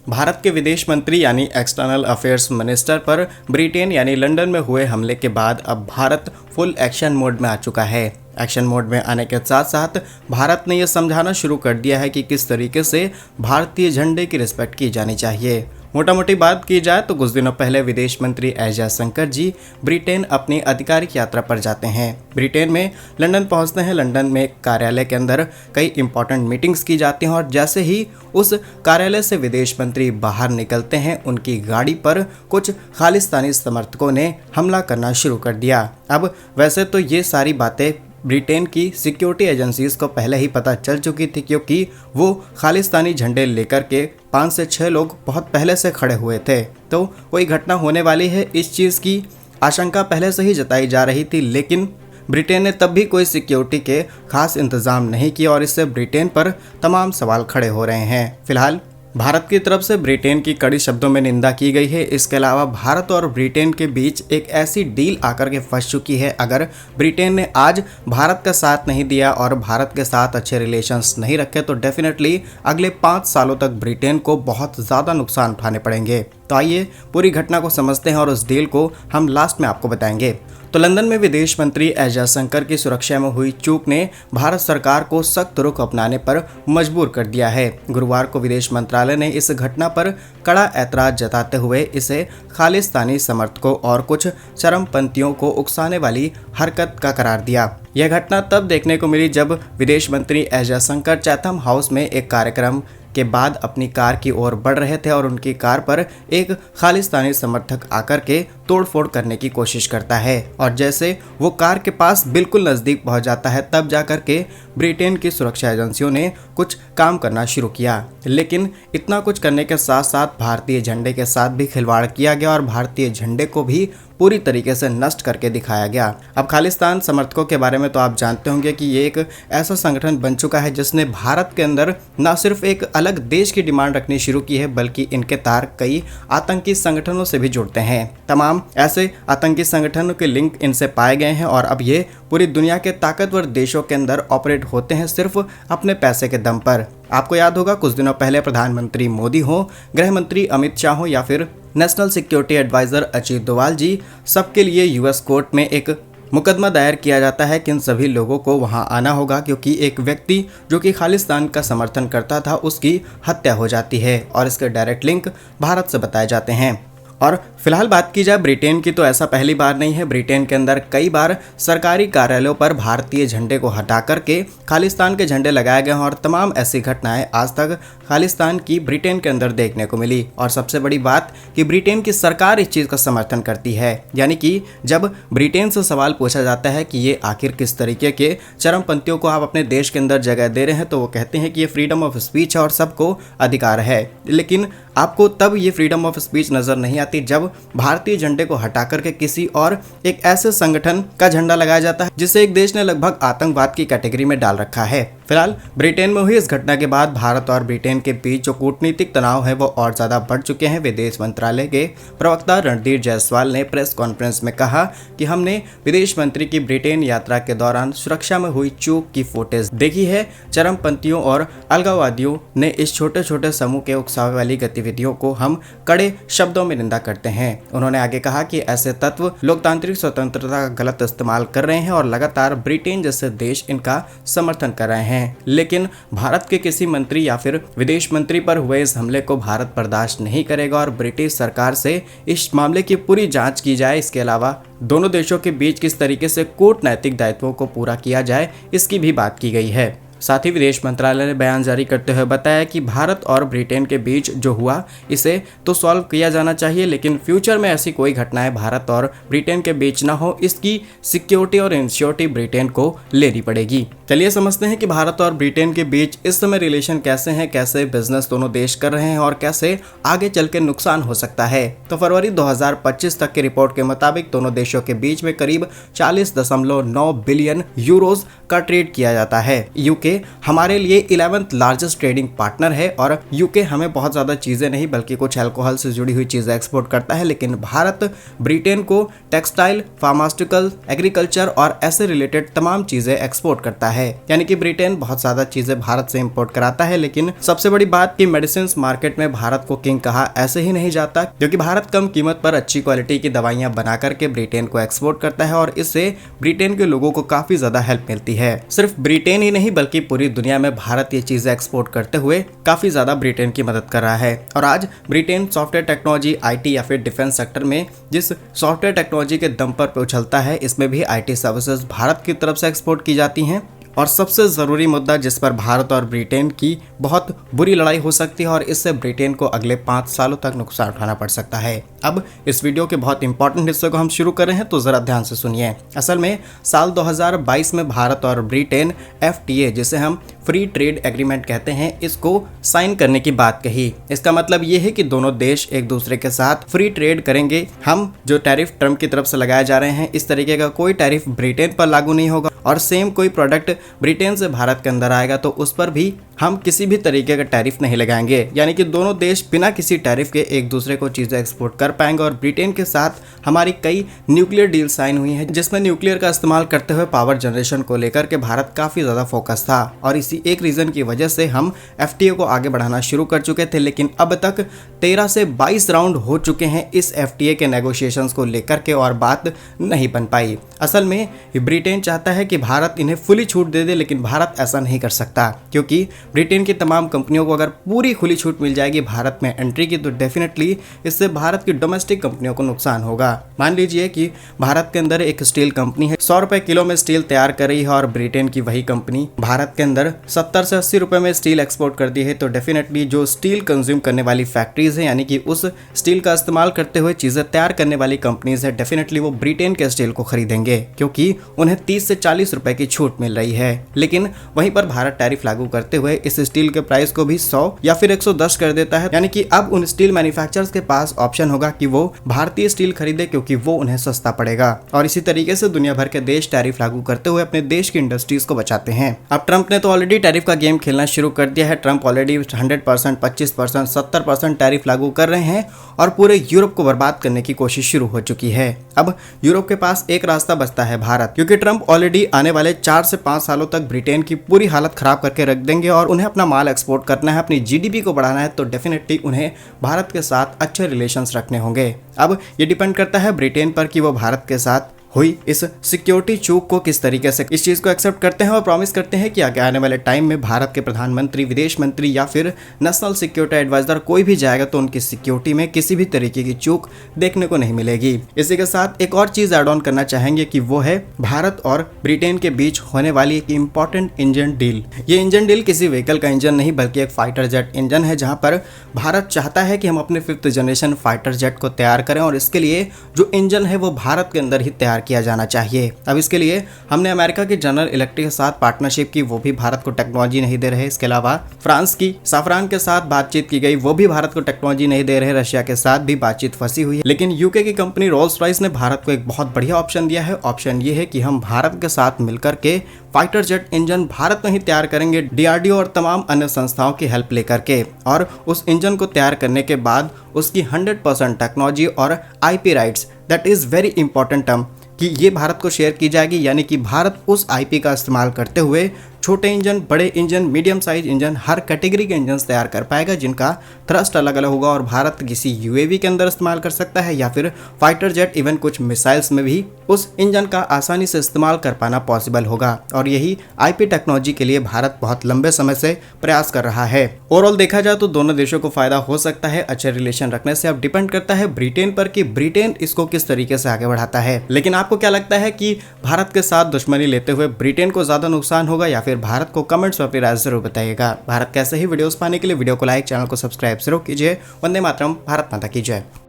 भारत के विदेश मंत्री यानी एक्सटर्नल अफेयर्स मिनिस्टर पर ब्रिटेन यानी लंदन में हुए हमले के बाद अब भारत फुल एक्शन मोड में आ चुका है। एक्शन मोड में आने के साथ साथ भारत ने यह समझाना शुरू कर दिया है कि किस तरीके से भारतीय झंडे की रिस्पेक्ट की जानी चाहिए। मोटा मोटी बात की जाए तो कुछ दिनों पहले विदेश मंत्री एस जयशंकर जी ब्रिटेन अपनी आधिकारिक यात्रा पर जाते हैं। ब्रिटेन में लंदन पहुंचते हैं। लंदन में कार्यालय के अंदर कई इंपॉर्टेंट मीटिंग्स की जाती हैं और जैसे ही उस कार्यालय से विदेश मंत्री बाहर निकलते हैं, उनकी गाड़ी पर कुछ खालिस्तानी समर्थकों ने हमला करना शुरू कर दिया। अब वैसे तो ये सारी बातें ब्रिटेन की सिक्योरिटी एजेंसीज को पहले ही पता चल चुकी थी, क्योंकि वो खालिस्तानी झंडे लेकर के 5 से 6 लोग बहुत पहले से खड़े हुए थे। तो कोई घटना होने वाली है, इस चीज़ की आशंका पहले से ही जताई जा रही थी, लेकिन ब्रिटेन ने तब भी कोई सिक्योरिटी के खास इंतजाम नहीं किया और इससे ब्रिटेन पर तमाम सवाल खड़े हो रहे हैं। फिलहाल भारत की तरफ से ब्रिटेन की कड़ी शब्दों में निंदा की गई है। इसके अलावा भारत और ब्रिटेन के बीच एक ऐसी डील आकर के फंस चुकी है, अगर ब्रिटेन ने आज भारत का साथ नहीं दिया और भारत के साथ अच्छे रिलेशंस नहीं रखे तो डेफिनेटली अगले 5 सालों तक ब्रिटेन को बहुत ज़्यादा नुकसान उठाने पड़ेंगे। तो आइए पूरी घटना को समझते हैं और उस डील को हम लास्ट में आपको बताएंगे। तो लंदन में विदेश मंत्री एस जयशंकर की सुरक्षा में हुई चूक ने भारत सरकार को सख्त रुख अपनाने पर मजबूर कर दिया है। गुरुवार को विदेश मंत्रालय ने इस घटना पर कड़ा ऐतराज जताते हुए इसे खालिस्तानी समर्थकों और कुछ चरमपंथियों को उकसाने वाली हरकत का करार दिया। यह घटना तब देखने को मिली जब विदेश मंत्री एस जयशंकर चैथम हाउस में एक कार्यक्रम के बाद अपनी कार की ओर बढ़ रहे थे और उनकी कार पर एक खालिस्तानी समर्थक आकर के तोड़फोड़ करने की कोशिश करता है और जैसे वो कार के पास बिल्कुल नज़दीक पहुंच जाता है, तब जाकर के ब्रिटेन की सुरक्षा एजेंसियों ने कुछ काम करना शुरू किया। लेकिन इतना कुछ करने के साथ साथ भारतीय झंडे के साथ भी खिलवाड़ किया गया और भारतीय झंडे को भी पूरी तरीके से नष्ट करके दिखाया गया। अब खालिस्तान समर्थकों के बारे में तो आप जानते होंगे कि ये एक ऐसा संगठन बन चुका है जिसने भारत के अंदर न सिर्फ एक अलग देश की डिमांड रखनी शुरू की है, बल्कि इनके तार कई आतंकी संगठनों से भी जुड़ते हैं। तमाम ऐसे आतंकी संगठनों के लिंक इनसे पाए गए हैं और अब ये पूरी दुनिया के ताकतवर देशों के अंदर ऑपरेट होते हैं सिर्फ अपने पैसे के दम पर। आपको याद होगा कुछ दिनों पहले प्रधानमंत्री मोदी हो, गृह मंत्री अमित शाह हो या फिर national security adviser Ajit Doval ji, सबके लिए यूएस कोर्ट में एक मुकदमा दायर किया जाता है कि इन सभी लोगों को वहां आना होगा, क्योंकि एक व्यक्ति जो कि खालिस्तान का समर्थन करता था उसकी हत्या हो जाती है और इसके डायरेक्ट लिंक भारत से बताए जाते हैं। और फिलहाल बात की जाए ब्रिटेन की तो ऐसा पहली बार नहीं है। ब्रिटेन के अंदर कई बार सरकारी कार्यालयों पर भारतीय झंडे को हटा करके खालिस्तान के झंडे लगाए गए हैं और तमाम ऐसी घटनाएं आज तक खालिस्तान की ब्रिटेन के अंदर देखने को मिली। और सबसे बड़ी बात कि ब्रिटेन की सरकार इस चीज़ का समर्थन करती है, यानी कि जब ब्रिटेन से सवाल पूछा जाता है कि ये आखिर किस तरीके के चरमपंथियों को आप अपने देश के अंदर जगह दे रहे हैं, तो वो कहते हैं कि ये फ्रीडम ऑफ स्पीच है और सबको अधिकार है। लेकिन आपको तब ये फ्रीडम ऑफ स्पीच नज़र नहीं आती जब भारतीय झंडे को हटा करके किसी और एक ऐसे संगठन का झंडा लगाया जाता है जिसे एक देश ने लगभग आतंकवाद की कैटेगरी में डाल रखा है। फिलहाल ब्रिटेन में हुई इस घटना के बाद भारत और ब्रिटेन के बीच जो कूटनीतिक तनाव है वो और ज़्यादा बढ़ चुके हैं। विदेश मंत्रालय के प्रवक्ता रणधीर जायसवाल ने प्रेस कॉन्फ्रेंस में कहा कि हमने विदेश मंत्री की ब्रिटेन यात्रा के दौरान सुरक्षा में हुई चूक की फुटेज देखी है। चरमपंथियों और अलगाववादियों ने इस छोटे छोटे समूह के उकसावे वाली गतिविधियों को हम कड़े शब्दों में निंदा करते हैं। उन्होंने आगे कहा कि ऐसे तत्व लोकतांत्रिक स्वतंत्रता का गलत इस्तेमाल कर रहे हैं और लगातार ब्रिटेन जैसे देश इनका समर्थन कर रहे हैं। लेकिन भारत के किसी मंत्री या फिर विदेश मंत्री पर हुए इस हमले को भारत बर्दाश्त नहीं करेगा और ब्रिटिश सरकार से इस मामले की पूरी जांच की जाए। इसके अलावा दोनों देशों के बीच किस तरीके से कूटनैतिक दायित्वों को पूरा किया जाए, इसकी भी बात की गई है। साथ ही विदेश मंत्रालय ने बयान जारी करते हुए बताया कि भारत और ब्रिटेन के बीच जो हुआ इसे तो सॉल्व किया जाना चाहिए, लेकिन फ्यूचर में ऐसी कोई घटनाएं भारत और ब्रिटेन के बीच ना हो, इसकी सिक्योरिटी और इंश्योरिटी ब्रिटेन को लेनी पड़ेगी। चलिए समझते हैं कि भारत और ब्रिटेन के बीच इस समय रिलेशन कैसे हैं, कैसे बिजनेस दोनों देश कर रहे हैं और कैसे आगे चल के नुकसान हो सकता है। तो फरवरी 2025 तक की रिपोर्ट के मुताबिक दोनों देशों के बीच में करीब 40.9 बिलियन यूरोज का ट्रेड किया जाता है। यूके यूके हमारे लिए 11th लार्जेस्ट ट्रेडिंग पार्टनर है और यूके हमें बहुत ज़्यादा चीज़ें नहीं बल्कि कुछ अल्कोहल से जुड़ी हुई चीज़ें एक्सपोर्ट करता है, लेकिन भारत ब्रिटेन को टेक्सटाइल, फार्मास्यूटिकल, एग्रीकल्चर और ऐसे रिलेटेड तमाम चीज़ें एक्सपोर्ट करता है। यानी कि ब्रिटेन बहुत ज़्यादा चीज़ें भारत से इंपोर्ट कराता है। लेकिन सबसे बड़ी बात कि मेडिसिन मार्केट में भारत को किंग कहा ऐसे ही नहीं जाता, क्योंकि भारत कम कीमत पर अच्छी क्वालिटी की दवाइयां बना करके ब्रिटेन को एक्सपोर्ट करता है और इससे ब्रिटेन के लोगों को काफी ज्यादा हेल्प मिलती है। सिर्फ ब्रिटेन ही नहीं बल्कि पूरी दुनिया में भारत ये चीजें एक्सपोर्ट करते हुए काफी ज्यादा ब्रिटेन की मदद कर रहा है। और आज ब्रिटेन सॉफ्टवेयर टेक्नोलॉजी, आईटी या फिर डिफेंस सेक्टर में जिस सॉफ्टवेयर टेक्नोलॉजी के दम पर उछलता है, इसमें भी आईटी सर्विसेज भारत की तरफ से एक्सपोर्ट की जाती हैं। और सबसे ज़रूरी मुद्दा जिस पर भारत और ब्रिटेन की बहुत बुरी लड़ाई हो सकती है और इससे ब्रिटेन को अगले 5 सालों तक नुकसान उठाना पड़ सकता है। अब इस वीडियो के बहुत इंपॉर्टेंट हिस्से को हम शुरू कर रहे हैं, तो ज़रा ध्यान से सुनिए। असल में साल 2022 में भारत और ब्रिटेन FTA, जिसे हम फ्री ट्रेड एग्रीमेंट कहते हैं, इसको साइन करने की बात कही। इसका मतलब ये है कि दोनों देश एक दूसरे के साथ फ्री ट्रेड करेंगे। हम जो टैरिफ ट्रम्प की तरफ से लगाए जा रहे हैं, इस तरीके का कोई टैरिफ ब्रिटेन पर लागू नहीं होगा और सेम कोई प्रोडक्ट ब्रिटेन से भारत के अंदर आएगा तो उस पर भी हम किसी भी तरीके का टैरिफ नहीं लगाएंगे। यानी कि दोनों देश बिना किसी टैरिफ के एक दूसरे को चीज़ें एक्सपोर्ट कर पाएंगे। और ब्रिटेन के साथ हमारी कई न्यूक्लियर डील साइन हुई हैं, जिसमें न्यूक्लियर का इस्तेमाल करते हुए पावर जनरेशन को लेकर के भारत काफ़ी ज़्यादा फोकस था और इसी एक रीज़न की वजह से हम FTA को आगे बढ़ाना शुरू कर चुके थे। लेकिन अब तक 13 से 22 राउंड हो चुके हैं इस FTA के नेगोशिएशंस को लेकर के और बात नहीं बन पाई। असल में ब्रिटेन चाहता है कि भारत इन्हें फुली छूट दे दे, लेकिन भारत ऐसा नहीं कर सकता, क्योंकि ब्रिटेन की तमाम कंपनियों को अगर पूरी खुली छूट मिल जाएगी भारत में एंट्री की, तो डेफिनेटली इससे भारत की डोमेस्टिक कंपनियों को नुकसान होगा। मान लीजिए कि भारत के अंदर एक स्टील कंपनी है, 100 रुपए किलो में स्टील तैयार कर रही है और ब्रिटेन की वही कंपनी भारत के अंदर 70 से 80 रुपए में स्टील एक्सपोर्ट करती है, तो डेफिनेटली जो स्टील कंज्यूम करने वाली फैक्ट्रीज है, यानी कि उस स्टील का इस्तेमाल करते हुए चीजें तैयार करने वाली कंपनीज है, डेफिनेटली वो ब्रिटेन के स्टील को खरीदेंगे, क्योंकि उन्हें 30 से 40 रुपए की छूट मिल रही है। लेकिन वहीं पर भारत टैरिफ लागू करते हुए इस स्टील के प्राइस को भी 100 या फिर 110 कर देता है। यानी कि अब उन स्टील मैन्युफैक्चरर्स के पास ऑप्शन होगा कि वो भारतीय स्टील खरीदे, क्योंकि वो उन्हें सस्ता पड़ेगा। और इसी तरीके से दुनिया भर के देश टैरिफ लागू करते हुए अपने देश की इंडस्ट्रीज को बचाते हैं। अब ट्रंप ने तो ऑलरेडी टैरिफ का गेम खेलना शुरू कर दिया है। ट्रंप ऑलरेडी 100%, 25%, 70% टैरिफ लागू कर रहे हैं और पूरे यूरोप को बर्बाद करने की कोशिश शुरू हो चुकी है। अब यूरोप के पास एक रास्ता बचता है, भारत, क्योंकि ट्रंप ऑलरेडी आने वाले 4 से 5 सालों तक ब्रिटेन की पूरी हालत खराब करके रख देंगे और उन्हें अपना माल एक्सपोर्ट करना है, अपनी GDP को बढ़ाना है, तो डेफिनेटली उन्हें भारत के साथ अच्छे रिलेशंस रखने होंगे। अब ये डिपेंड करता है ब्रिटेन पर कि वो भारत के साथ हुई इस सिक्योरिटी चूक को किस तरीके से इस चीज को एक्सेप्ट करते हैं और प्रॉमिस करते हैं कि आगे आने वाले टाइम में भारत के प्रधानमंत्री, विदेश मंत्री या फिर नेशनल सिक्योरिटी एडवाइजर कोई भी जाएगा तो उनकी सिक्योरिटी में किसी भी तरीके की चूक देखने को नहीं मिलेगी। इसी के साथ एक और चीज ऐड ऑन करना चाहेंगे कि वो है भारत और ब्रिटेन के बीच होने वाली एक इंपॉर्टेंट इंजन डील। ये इंजन डील किसी व्हीकल का इंजन नहीं बल्कि एक फाइटर जेट इंजन है, जहां पर भारत चाहता है कि हम अपने 5th जनरेशन फाइटर जेट को तैयार करें और इसके लिए जो इंजन है वो भारत के अंदर ही तैयार किया जाना चाहिए। अब इसके लिए हमने अमेरिका की जनरल इलेक्ट्रिक के साथ पार्टनरशिप की, वो भी भारत को टेक्नोलॉजी नहीं दे रहे। इसके अलावा फ्रांस की साफरान के साथ बातचीत की गई, वो भी भारत को टेक्नोलॉजी नहीं दे रहे। रशिया के साथ भी बातचीत फंसी हुई है। लेकिन यूके की कंपनी रोल्स रॉयस ने भारत को एक बहुत बढ़िया ऑप्शन दिया है। ऑप्शन ये है कि हम भारत के साथ मिलकर के फाइटर जेट इंजन भारत में ही तैयार करेंगे, DRDO और तमाम अन्य संस्थाओं की हेल्प लेकर के। और उस इंजन को तैयार करने के बाद उसकी 100% टेक्नोलॉजी और IP rights, that is very important term, कि ये भारत को शेयर की जाएगी। यानी कि भारत उस IP का इस्तेमाल करते हुए छोटे इंजन, बड़े इंजन, मीडियम साइज इंजन, हर कैटेगरी के इंजन तैयार कर पाएगा, जिनका थ्रस्ट अलग अलग होगा और भारत किसी UAV के अंदर इस्तेमाल कर सकता है या फिर फाइटर जेट, इवन कुछ मिसाइल्स में भी उस इंजन का आसानी से इस्तेमाल कर पाना पॉसिबल होगा। और यही IP टेक्नोलॉजी के लिए भारत बहुत लंबे समय से प्रयास कर रहा है। ओवरऑल देखा जाए तो दोनों देशों को फायदा हो सकता है अच्छे रिलेशन रखने से। अब डिपेंड करता है ब्रिटेन पर कि ब्रिटेन इसको किस तरीके से आगे बढ़ाता है। लेकिन आपको क्या लगता है कि भारत के साथ दुश्मनी लेते हुए ब्रिटेन को ज्यादा नुकसान होगा या फिर भारत को? कमेंट्स में अपनी राय जरूर बताइएगा। भारत कैसे ही वीडियोस पाने के लिए वीडियो को लाइक, चैनल को सब्सक्राइब जरूर कीजिए। वंदे मातरम, भारत माता की जय।